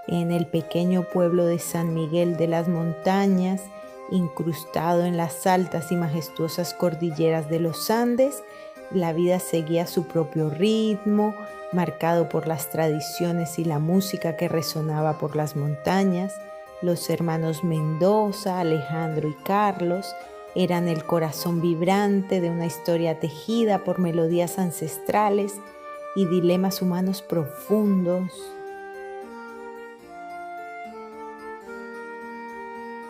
en el pequeño pueblo de San Miguel de las Montañas, incrustado en las altas y majestuosas cordilleras de los Andes, la vida seguía su propio ritmo, marcado por las tradiciones y la música que resonaba por las montañas. Los hermanos Mendoza, Alejandro y Carlos eran el corazón vibrante de una historia tejida por melodías ancestrales y dilemas humanos profundos.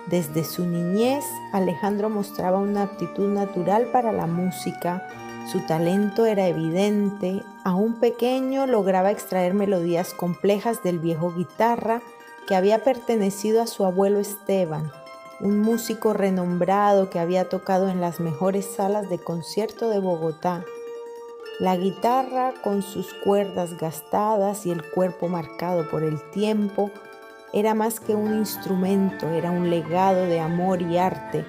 Desde su niñez, Alejandro mostraba una aptitud natural para la música. Su talento era evidente. Aún pequeño lograba extraer melodías complejas del viejo guitarra que había pertenecido a su abuelo Esteban, un músico renombrado que había tocado en las mejores salas de concierto de Bogotá. La guitarra, con sus cuerdas gastadas y el cuerpo marcado por el tiempo, era más que un instrumento, era un legado de amor y arte,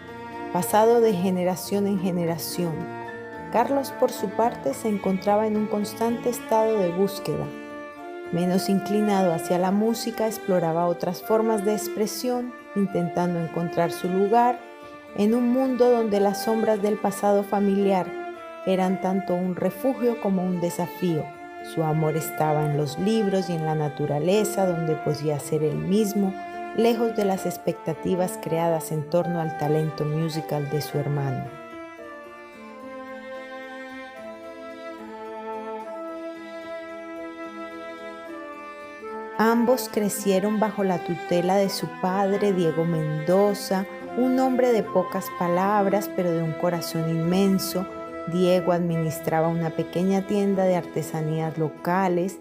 pasado de generación en generación. Carlos, por su parte, se encontraba en un constante estado de búsqueda. Menos inclinado hacia la música, exploraba otras formas de expresión, intentando encontrar su lugar en un mundo donde las sombras del pasado familiar eran tanto un refugio como un desafío. Su amor estaba en los libros y en la naturaleza, donde podía ser él mismo, lejos de las expectativas creadas en torno al talento musical de su hermano. Ambos crecieron bajo la tutela de su padre, Diego Mendoza, un hombre de pocas palabras, pero de un corazón inmenso. Diego administraba una pequeña tienda de artesanías locales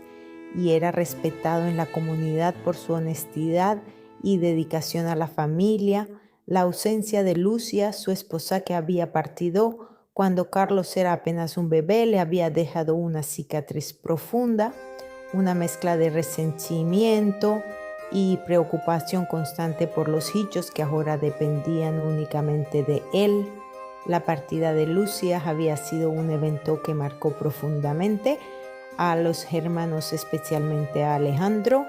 y era respetado en la comunidad por su honestidad y dedicación a la familia. La ausencia de Lucia, su esposa que había partido cuando Carlos era apenas un bebé, le había dejado una cicatriz profunda, una mezcla de resentimiento y preocupación constante por los hijos que ahora dependían únicamente de él. La partida de Lucia había sido un evento que marcó profundamente a los hermanos, especialmente a Alejandro,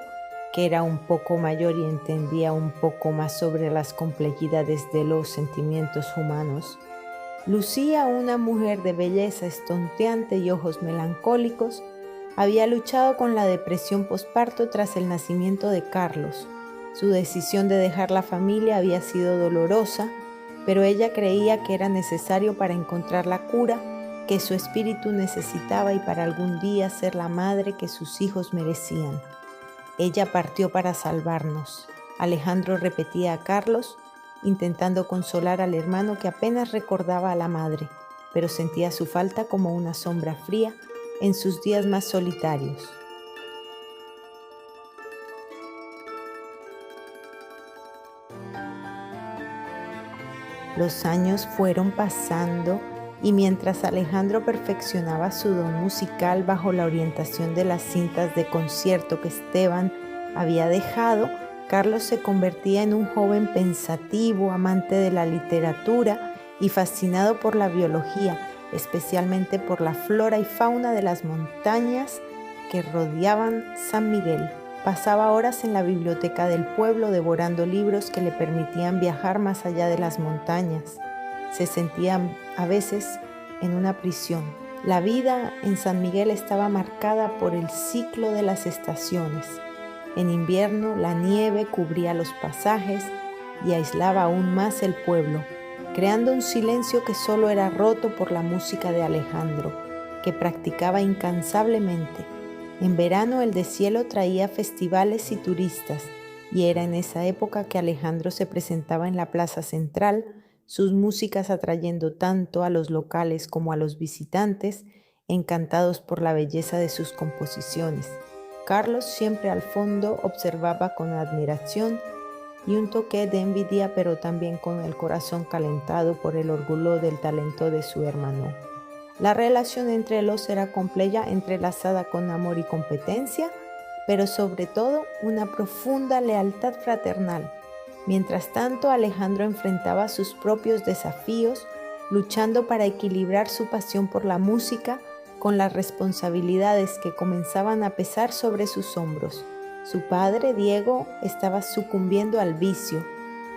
que era un poco mayor y entendía un poco más sobre las complejidades de los sentimientos humanos. Lucía, una mujer de belleza estonteante y ojos melancólicos, había luchado con la depresión posparto tras el nacimiento de Carlos. Su decisión de dejar la familia había sido dolorosa, pero ella creía que era necesario para encontrar la cura que su espíritu necesitaba y para algún día ser la madre que sus hijos merecían. Ella partió para salvarnos. Alejandro repetía a Carlos, intentando consolar al hermano que apenas recordaba a la madre, pero sentía su falta como una sombra fría en sus días más solitarios. Los años fueron pasando y mientras Alejandro perfeccionaba su don musical bajo la orientación de las cintas de concierto que Esteban había dejado, Carlos se convertía en un joven pensativo, amante de la literatura y fascinado por la biología, especialmente por la flora y fauna de las montañas que rodeaban San Miguel. Pasaba horas en la biblioteca del pueblo devorando libros que le permitían viajar más allá de las montañas. Se sentía a veces en una prisión. La vida en San Miguel estaba marcada por el ciclo de las estaciones. En invierno la nieve cubría los pasajes y aislaba aún más el pueblo, creando un silencio que solo era roto por la música de Alejandro, que practicaba incansablemente. En verano el deshielo traía festivales y turistas, y era en esa época que Alejandro se presentaba en la plaza central, sus músicas atrayendo tanto a los locales como a los visitantes, encantados por la belleza de sus composiciones. Carlos, siempre al fondo, observaba con admiración y un toque de envidia, pero también con el corazón calentado por el orgullo del talento de su hermano. La relación entre ellos era compleja, entrelazada con amor y competencia, pero sobre todo una profunda lealtad fraternal. Mientras tanto, Alejandro enfrentaba sus propios desafíos, luchando para equilibrar su pasión por la música con las responsabilidades que comenzaban a pesar sobre sus hombros. Su padre, Diego, estaba sucumbiendo al vicio.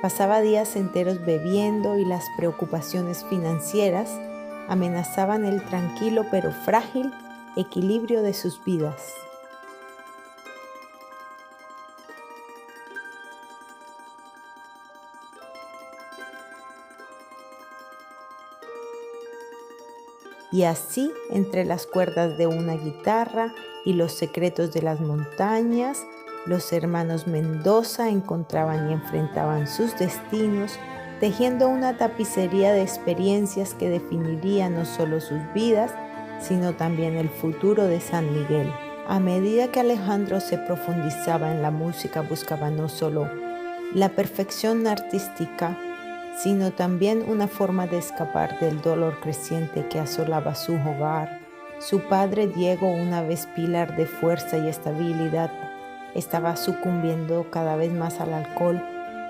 Pasaba días enteros bebiendo y las preocupaciones financieras amenazaban el tranquilo pero frágil equilibrio de sus vidas. Y así, entre las cuerdas de una guitarra y los secretos de las montañas, los hermanos Mendoza encontraban y enfrentaban sus destinos, tejiendo una tapicería de experiencias que definiría no solo sus vidas, sino también el futuro de San Miguel. A medida que Alejandro se profundizaba en la música, buscaba no solo la perfección artística, sino también una forma de escapar del dolor creciente que asolaba su hogar. Su padre Diego, una vez pilar de fuerza y estabilidad, estaba sucumbiendo cada vez más al alcohol,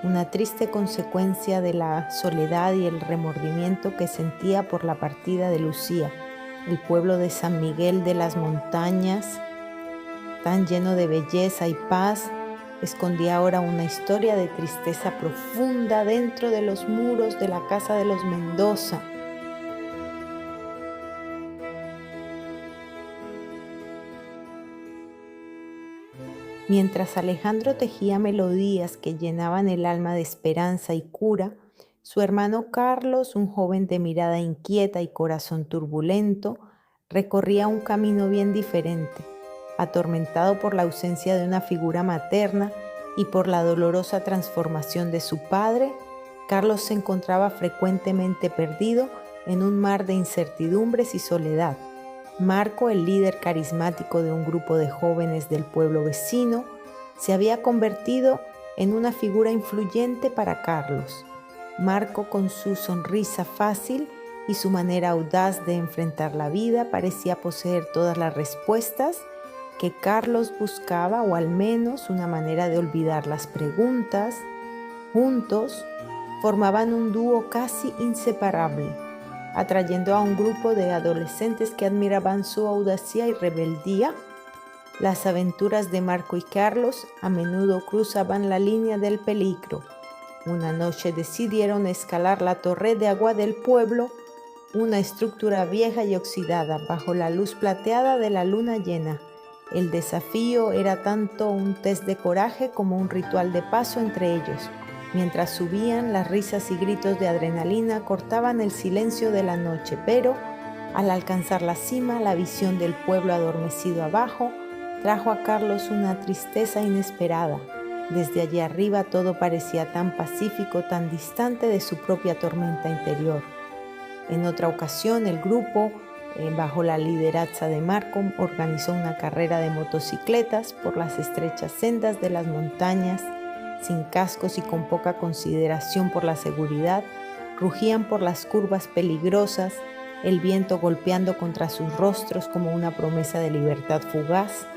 una triste consecuencia de la soledad y el remordimiento que sentía por la partida de Lucía. El pueblo de San Miguel de las Montañas, tan lleno de belleza y paz, escondía ahora una historia de tristeza profunda dentro de los muros de la casa de los Mendoza. Mientras Alejandro tejía melodías que llenaban el alma de esperanza y cura, su hermano Carlos, un joven de mirada inquieta y corazón turbulento, recorría un camino bien diferente. Atormentado por la ausencia de una figura materna y por la dolorosa transformación de su padre, Carlos se encontraba frecuentemente perdido en un mar de incertidumbres y soledad. Marco, el líder carismático de un grupo de jóvenes del pueblo vecino, se había convertido en una figura influyente para Carlos. Marco, con su sonrisa fácil y su manera audaz de enfrentar la vida, parecía poseer todas las respuestas que Carlos buscaba, o al menos una manera de olvidar las preguntas. Juntos formaban un dúo casi inseparable, atrayendo a un grupo de adolescentes que admiraban su audacia y rebeldía. Las aventuras de Marco y Carlos a menudo cruzaban la línea del peligro. Una noche decidieron escalar la torre de agua del pueblo, una estructura vieja y oxidada bajo la luz plateada de la luna llena. El desafío era tanto un test de coraje como un ritual de paso entre ellos. Mientras subían, las risas y gritos de adrenalina cortaban el silencio de la noche, pero al alcanzar la cima, la visión del pueblo adormecido abajo trajo a Carlos una tristeza inesperada. Desde allí arriba todo parecía tan pacífico, tan distante de su propia tormenta interior. En otra ocasión, el grupo, bajo la liderazgo de Marco, organizó una carrera de motocicletas por las estrechas sendas de las montañas. Sin cascos y con poca consideración por la seguridad, rugían por las curvas peligrosas, el viento golpeando contra sus rostros como una promesa de libertad fugaz.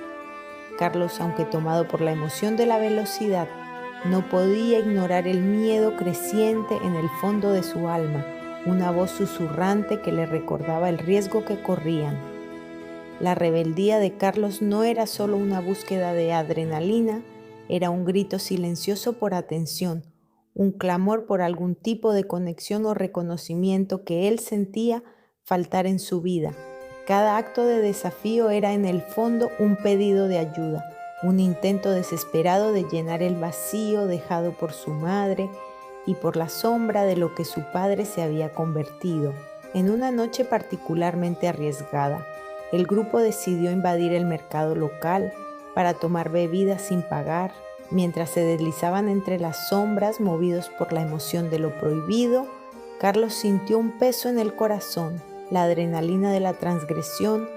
Carlos, aunque tomado por la emoción de la velocidad, no podía ignorar el miedo creciente en el fondo de su alma, una voz susurrante que le recordaba el riesgo que corrían. La rebeldía de Carlos no era solo una búsqueda de adrenalina, era un grito silencioso por atención, un clamor por algún tipo de conexión o reconocimiento que él sentía faltar en su vida. Cada acto de desafío era en el fondo un pedido de ayuda, un intento desesperado de llenar el vacío dejado por su madre y por la sombra de lo que su padre se había convertido. En una noche particularmente arriesgada, el grupo decidió invadir el mercado local para tomar bebidas sin pagar. Mientras se deslizaban entre las sombras, movidos por la emoción de lo prohibido, Carlos sintió un peso en el corazón. La adrenalina de la transgresión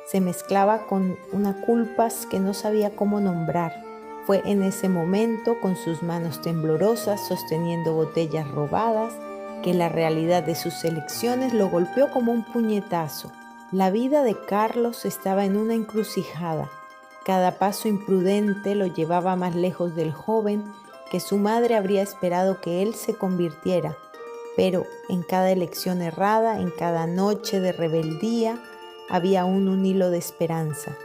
se mezclaba con una culpa que no sabía cómo nombrar. Fue en ese momento, con sus manos temblorosas sosteniendo botellas robadas, que la realidad de sus elecciones lo golpeó como un puñetazo. La vida de Carlos estaba en una encrucijada. Cada paso imprudente lo llevaba más lejos del joven que su madre habría esperado que él se convirtiera. Pero en cada elección errada, en cada noche de rebeldía, había aún un hilo de esperanza.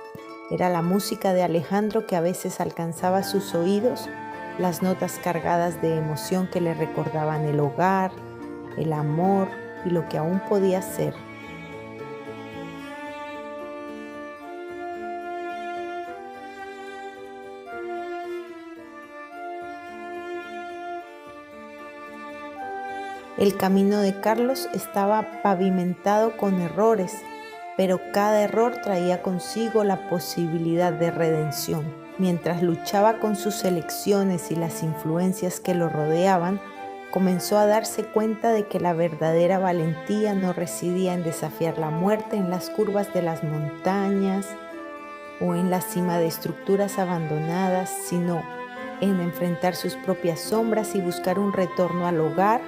Era la música de Alejandro que a veces alcanzaba sus oídos, las notas cargadas de emoción que le recordaban el hogar, el amor y lo que aún podía ser. El camino de Carlos estaba pavimentado con errores, pero cada error traía consigo la posibilidad de redención. Mientras luchaba con sus elecciones y las influencias que lo rodeaban, comenzó a darse cuenta de que la verdadera valentía no residía en desafiar la muerte en las curvas de las montañas o en la cima de estructuras abandonadas, sino en enfrentar sus propias sombras y buscar un retorno al hogar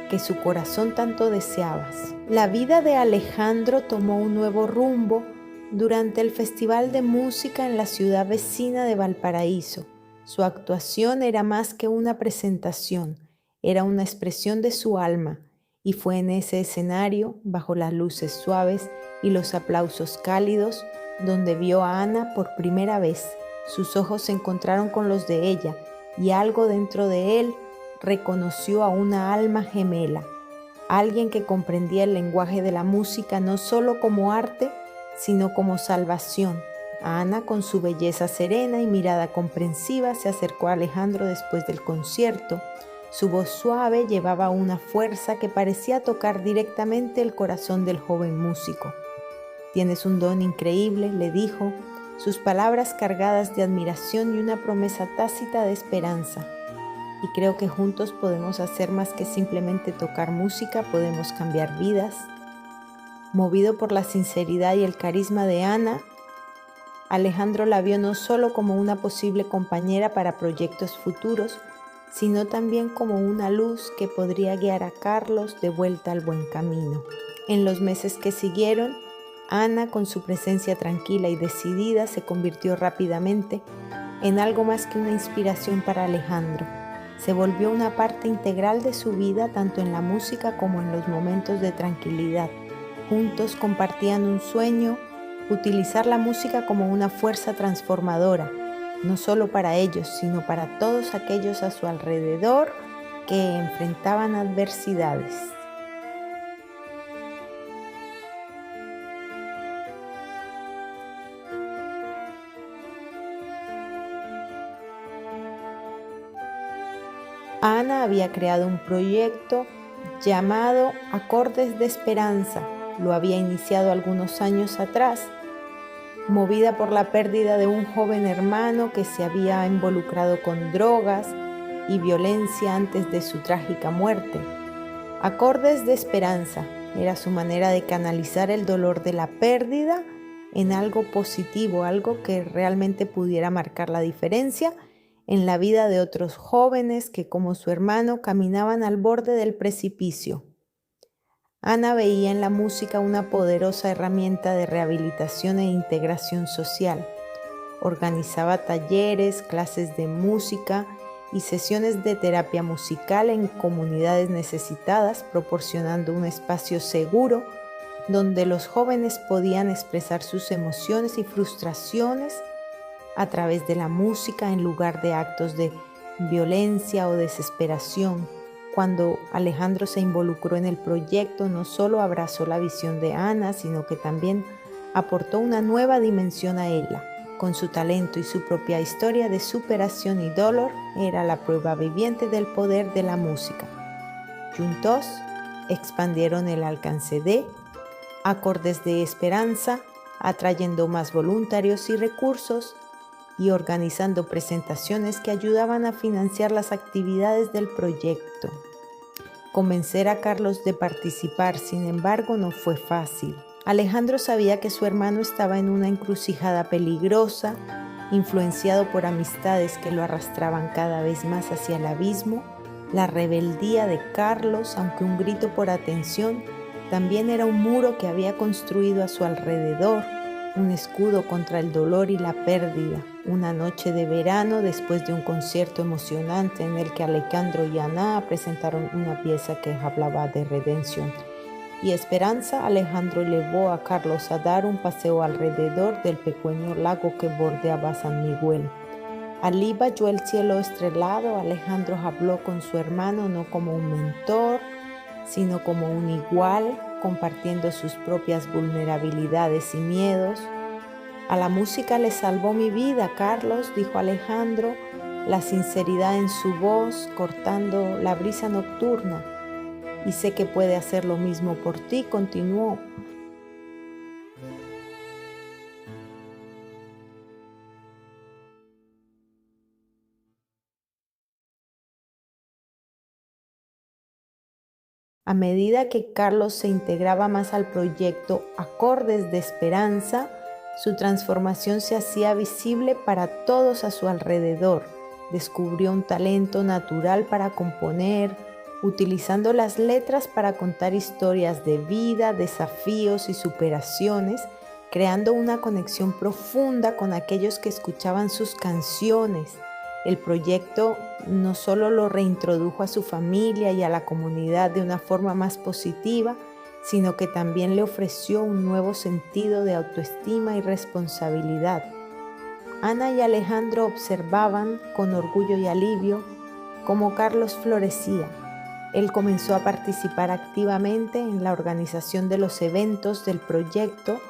que su corazón tanto deseaba. La vida de Alejandro tomó un nuevo rumbo durante el Festival de Música en la ciudad vecina de Valparaíso. Su actuación era más que una presentación, era una expresión de su alma, y fue en ese escenario, bajo las luces suaves y los aplausos cálidos, donde vio a Ana por primera vez. Sus ojos se encontraron con los de ella, y algo dentro de él reconoció a una alma gemela, alguien que comprendía el lenguaje de la música no solo como arte, sino como salvación. Ana, con su belleza serena y mirada comprensiva, se acercó a Alejandro después del concierto. Su voz suave llevaba una fuerza que parecía tocar directamente el corazón del joven músico. «Tienes un don increíble», le dijo, sus palabras cargadas de admiración y una promesa tácita de esperanza. «Y creo que juntos podemos hacer más que simplemente tocar música, podemos cambiar vidas». Movido por la sinceridad y el carisma de Ana, Alejandro la vio no solo como una posible compañera para proyectos futuros, sino también como una luz que podría guiar a Carlos de vuelta al buen camino. En los meses que siguieron, Ana, con su presencia tranquila y decidida, se convirtió rápidamente en algo más que una inspiración para Alejandro. Se volvió una parte integral de su vida, tanto en la música como en los momentos de tranquilidad. Juntos compartían un sueño: utilizar la música como una fuerza transformadora, no solo para ellos, sino para todos aquellos a su alrededor que enfrentaban adversidades. Ana había creado un proyecto llamado Acordes de Esperanza. Lo había iniciado algunos años atrás, movida por la pérdida de un joven hermano que se había involucrado con drogas y violencia antes de su trágica muerte. Acordes de Esperanza era su manera de canalizar el dolor de la pérdida en algo positivo, algo que realmente pudiera marcar la diferencia en la vida de otros jóvenes que, como su hermano, caminaban al borde del precipicio. Ana veía en la música una poderosa herramienta de rehabilitación e integración social. Organizaba talleres, clases de música y sesiones de terapia musical en comunidades necesitadas, proporcionando un espacio seguro donde los jóvenes podían expresar sus emociones y frustraciones a través de la música en lugar de actos de violencia o desesperación. Cuando Alejandro se involucró en el proyecto, no solo abrazó la visión de Ana, sino que también aportó una nueva dimensión a ella. Con su talento y su propia historia de superación y dolor, era la prueba viviente del poder de la música. Juntos expandieron el alcance de Acordes de Esperanza, atrayendo más voluntarios y recursos y organizando presentaciones que ayudaban a financiar las actividades del proyecto. Convencer a Carlos de participar, sin embargo, no fue fácil. Alejandro sabía que su hermano estaba en una encrucijada peligrosa, influenciado por amistades que lo arrastraban cada vez más hacia el abismo. La rebeldía de Carlos, aunque un grito por atención, también era un muro que había construido a su alrededor, un escudo contra el dolor y la pérdida. Una noche de verano, después de un concierto emocionante en el que Alejandro y Ana presentaron una pieza que hablaba de redención y esperanza, Alejandro llevó a Carlos a dar un paseo alrededor del pequeño lago que bordeaba San Miguel. Allí bajo el cielo estrellado, Alejandro habló con su hermano no como un mentor, sino como un igual, compartiendo sus propias vulnerabilidades y miedos. A la música le salvó mi vida, Carlos, dijo Alejandro, la sinceridad en su voz cortando la brisa nocturna. Y sé que puede hacer lo mismo por ti, continuó. A medida que Carlos se integraba más al proyecto Acordes de Esperanza, su transformación se hacía visible para todos a su alrededor. Descubrió un talento natural para componer, utilizando las letras para contar historias de vida, desafíos y superaciones, creando una conexión profunda con aquellos que escuchaban sus canciones. El proyecto no solo lo reintrodujo a su familia y a la comunidad de una forma más positiva, sino que también le ofreció un nuevo sentido de autoestima y responsabilidad. Ana y Alejandro observaban con orgullo y alivio cómo Carlos florecía. Él comenzó a participar activamente en la organización de los eventos del proyecto,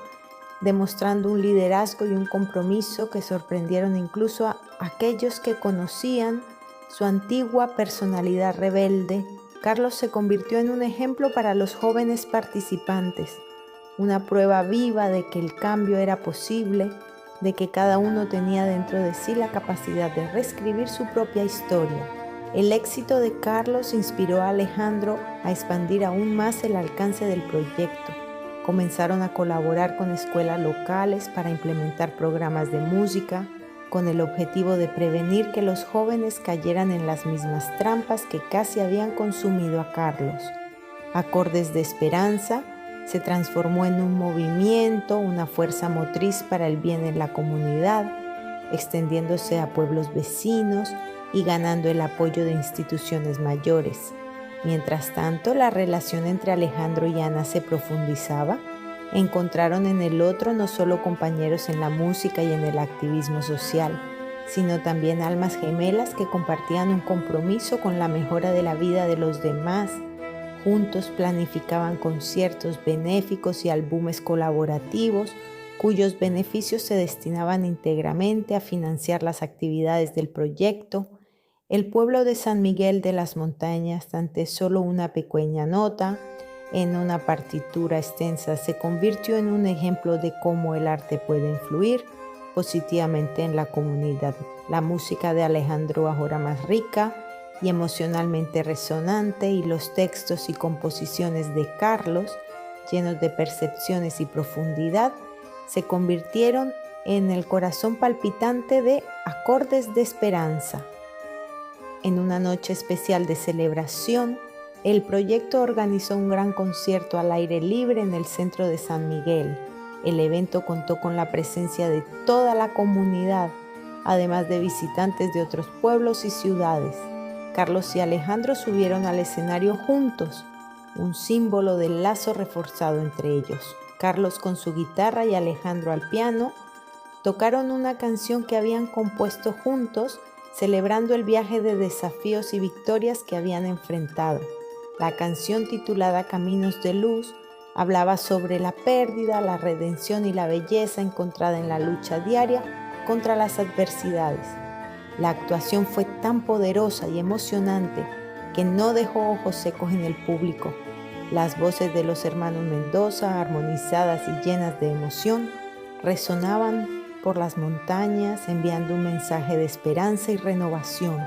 demostrando un liderazgo y un compromiso que sorprendieron incluso a aquellos que conocían su antigua personalidad rebelde. Carlos se convirtió en un ejemplo para los jóvenes participantes, una prueba viva de que el cambio era posible, de que cada uno tenía dentro de sí la capacidad de reescribir su propia historia. El éxito de Carlos inspiró a Alejandro a expandir aún más el alcance del proyecto. Comenzaron a colaborar con escuelas locales para implementar programas de música, con el objetivo de prevenir que los jóvenes cayeran en las mismas trampas que casi habían consumido a Carlos. Acordes de Esperanza se transformó en un movimiento, una fuerza motriz para el bien en la comunidad, extendiéndose a pueblos vecinos y ganando el apoyo de instituciones mayores. Mientras tanto, la relación entre Alejandro y Ana se profundizaba. Encontraron en el otro no solo compañeros en la música y en el activismo social, sino también almas gemelas que compartían un compromiso con la mejora de la vida de los demás. Juntos planificaban conciertos benéficos y álbumes colaborativos, cuyos beneficios se destinaban íntegramente a financiar las actividades del proyecto. El pueblo de San Miguel de las Montañas, ante solo una pequeña nota en una partitura extensa, se convirtió en un ejemplo de cómo el arte puede influir positivamente en la comunidad. La música de Alejandro ahora más rica y emocionalmente resonante, y los textos y composiciones de Carlos, llenos de percepciones y profundidad, se convirtieron en el corazón palpitante de Acordes de Esperanza. En una noche especial de celebración, el proyecto organizó un gran concierto al aire libre en el centro de San Miguel. El evento contó con la presencia de toda la comunidad, además de visitantes de otros pueblos y ciudades. Carlos y Alejandro subieron al escenario juntos, un símbolo del lazo reforzado entre ellos. Carlos con su guitarra y Alejandro al piano tocaron una canción que habían compuesto juntos, celebrando el viaje de desafíos y victorias que habían enfrentado. La canción, titulada Caminos de Luz, hablaba sobre la pérdida, la redención y la belleza encontrada en la lucha diaria contra las adversidades. La actuación fue tan poderosa y emocionante que no dejó ojos secos en el público. Las voces de los hermanos Mendoza, armonizadas y llenas de emoción, resonaban por las montañas, enviando un mensaje de esperanza y renovación.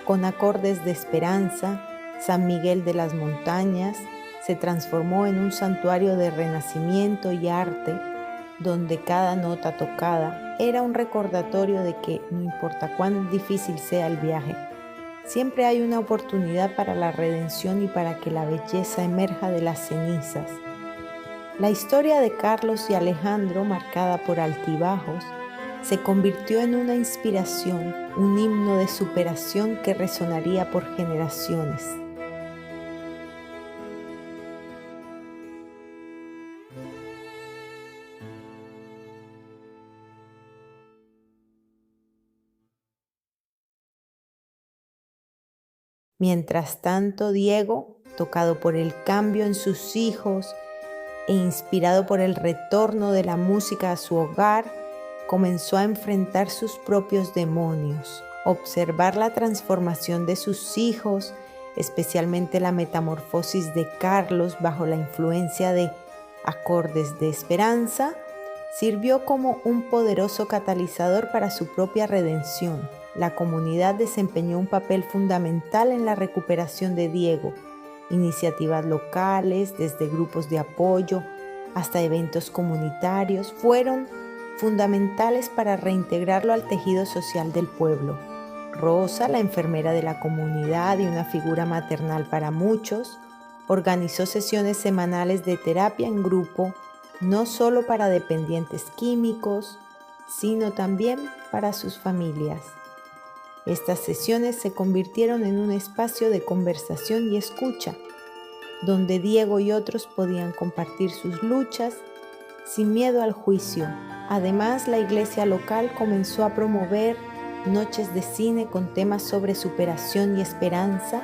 Con Acordes de Esperanza, San Miguel de las Montañas se transformó en un santuario de renacimiento y arte, donde cada nota tocada era un recordatorio de que no importa cuán difícil sea el viaje, siempre hay una oportunidad para la redención y para que la belleza emerja de las cenizas. La historia de Carlos y Alejandro, marcada por altibajos, se convirtió en una inspiración, un himno de superación que resonaría por generaciones. Mientras tanto, Diego, tocado por el cambio en sus hijos e inspirado por el retorno de la música a su hogar, comenzó a enfrentar sus propios demonios, observar la transformación de sus hijos, especialmente la metamorfosis de Carlos bajo la influencia de acordes de esperanza, sirvió como un poderoso catalizador para su propia redención. La comunidad desempeñó un papel fundamental en la recuperación de Diego. Iniciativas locales, desde grupos de apoyo hasta eventos comunitarios, fueron fundamentales para reintegrarlo al tejido social del pueblo. Rosa, la enfermera de la comunidad y una figura maternal para muchos, organizó sesiones semanales de terapia en grupo, no solo para dependientes químicos, sino también para sus familias. Estas sesiones se convirtieron en un espacio de conversación y escucha, donde Diego y otros podían compartir sus luchas sin miedo al juicio. Además, la iglesia local comenzó a promover noches de cine con temas sobre superación y esperanza,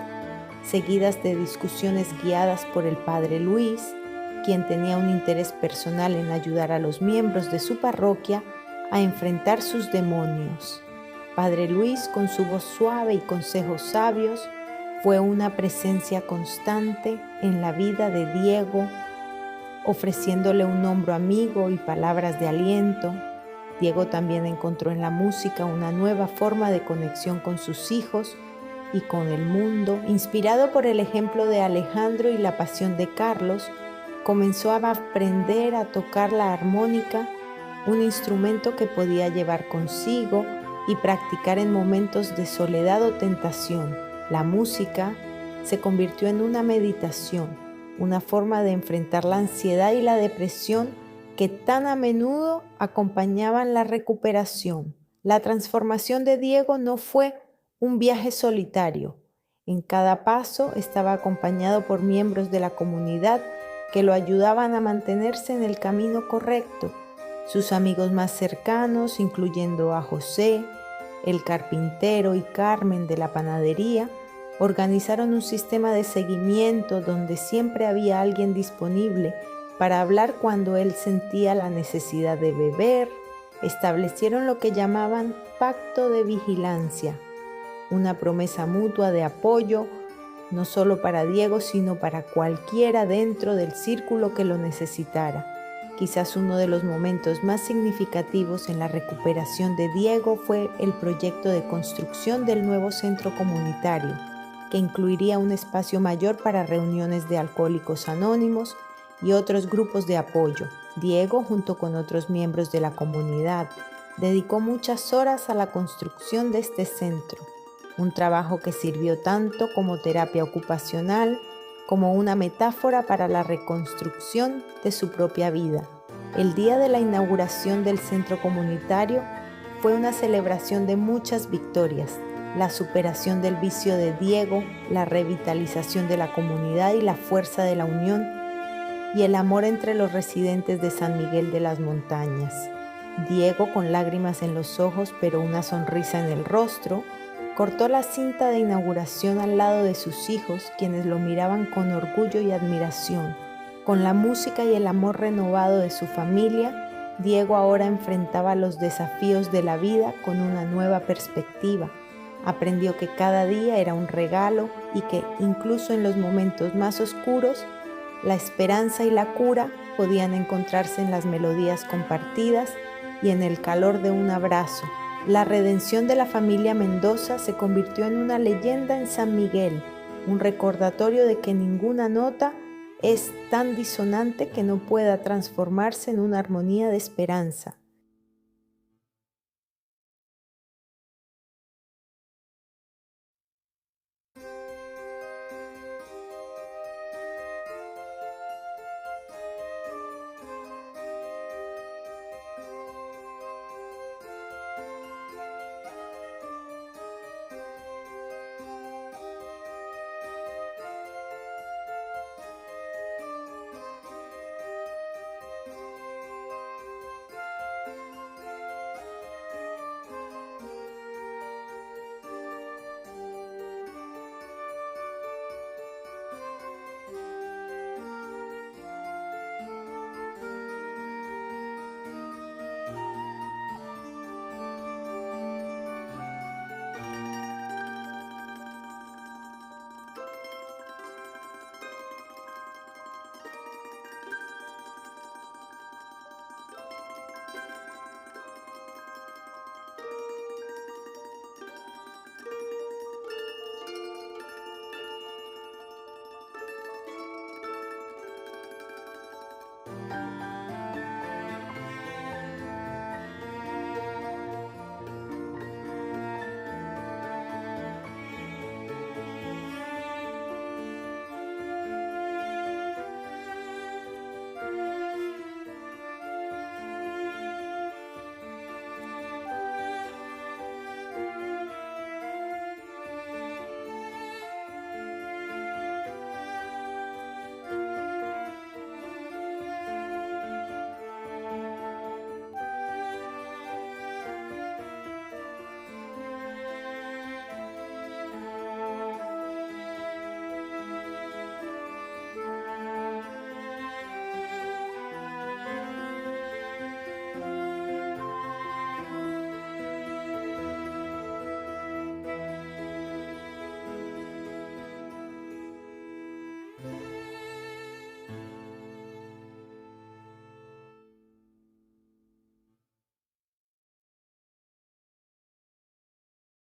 seguidas de discusiones guiadas por el padre Luis, quien tenía un interés personal en ayudar a los miembros de su parroquia a enfrentar sus demonios. Padre Luis, con su voz suave y consejos sabios, fue una presencia constante en la vida de Diego, ofreciéndole un hombro amigo y palabras de aliento. Diego también encontró en la música una nueva forma de conexión con sus hijos y con el mundo. Inspirado por el ejemplo de Alejandro y la pasión de Carlos, comenzó a aprender a tocar la armónica, un instrumento que podía llevar consigo y practicar en momentos de soledad o tentación. La música se convirtió en una meditación, una forma de enfrentar la ansiedad y la depresión que tan a menudo acompañaban la recuperación. La transformación de Diego no fue un viaje solitario. En cada paso estaba acompañado por miembros de la comunidad que lo ayudaban a mantenerse en el camino correcto. Sus amigos más cercanos, incluyendo a José, el carpintero, y Carmen de la panadería, organizaron un sistema de seguimiento donde siempre había alguien disponible para hablar cuando él sentía la necesidad de beber. Establecieron lo que llamaban pacto de vigilancia, una promesa mutua de apoyo, no solo para Diego, sino para cualquiera dentro del círculo que lo necesitara. Quizás uno de los momentos más significativos en la recuperación de Diego fue el proyecto de construcción del nuevo centro comunitario, que incluiría un espacio mayor para reuniones de alcohólicos anónimos y otros grupos de apoyo. Diego, junto con otros miembros de la comunidad, dedicó muchas horas a la construcción de este centro, un trabajo que sirvió tanto como terapia ocupacional como una metáfora para la reconstrucción de su propia vida. El día de la inauguración del centro comunitario fue una celebración de muchas victorias: la superación del vicio de Diego, la revitalización de la comunidad y la fuerza de la unión, y el amor entre los residentes de San Miguel de las Montañas. Diego, con lágrimas en los ojos pero una sonrisa en el rostro, cortó la cinta de inauguración al lado de sus hijos, quienes lo miraban con orgullo y admiración. Con la música y el amor renovado de su familia, Diego ahora enfrentaba los desafíos de la vida con una nueva perspectiva. Aprendió que cada día era un regalo y que, incluso en los momentos más oscuros, la esperanza y la cura podían encontrarse en las melodías compartidas y en el calor de un abrazo. La redención de la familia Mendoza se convirtió en una leyenda en San Miguel, un recordatorio de que ninguna nota es tan disonante que no pueda transformarse en una armonía de esperanza.